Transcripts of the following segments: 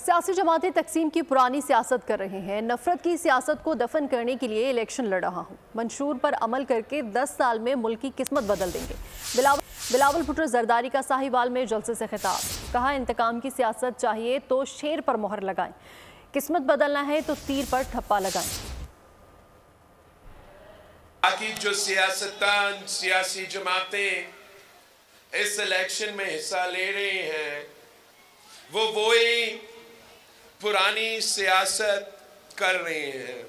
सियासी जमातें तकसीम की पुरानी सियासत कर रहे हैं। नफरत की सियासत को दफन करने के लिए इलेक्शन लड़ रहा हूँ। मंशूर पर अमल करके 10 साल में मुल्क की किस्मत बदल देंगे। बिलावल भुट्टो जरदारी का साहिवाल में जलसे से खिताब। कहा, इंतकाम की सियासत चाहिए तो शेर पर मोहर लगाएं, किस्मत बदलना है तो तीर पर ठप्पा लगाएं। बाकी जो सियासतदान, सियासी जमातें इस इलेक्शन में हिस्सा ले रहे हैं, वो वही पुरानी सियासत कर रहे हैं।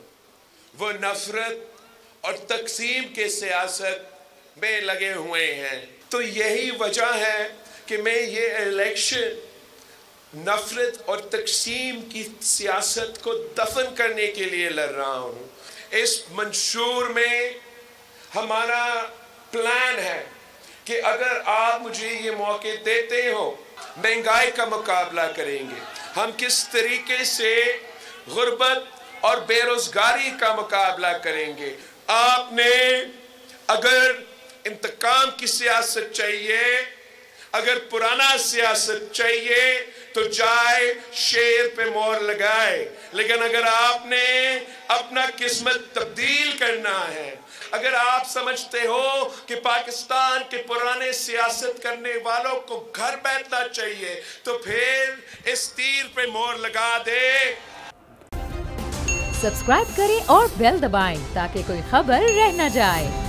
वो नफरत और तकसीम के सियासत में लगे हुए हैं। तो यही वजह है कि मैं ये इलेक्शन नफरत और तकसीम की सियासत को दफन करने के लिए लड़ रहा हूँ। इस मंशूर में हमारा प्लान है कि अगर आप मुझे ये मौके देते हो, महंगाई का मुकाबला करेंगे, हम किस तरीके से गुर्बत और बेरोजगारी का मुकाबला करेंगे। आपने अगर इंतकाम की सियासत चाहिए, अगर पुराना सियासत चाहिए तो जाए शेर पे मोहर लगाए। लेकिन अगर आपने अपना किस्मत तब्दील करना है, अगर आप समझते हो कि पाकिस्तान के पुराने सियासत करने वालों को घर बैठना चाहिए, तो फिर इस तीर पे मोहर लगा दे। सब्सक्राइब करें और बेल दबाएं ताकि कोई खबर रह न जाए।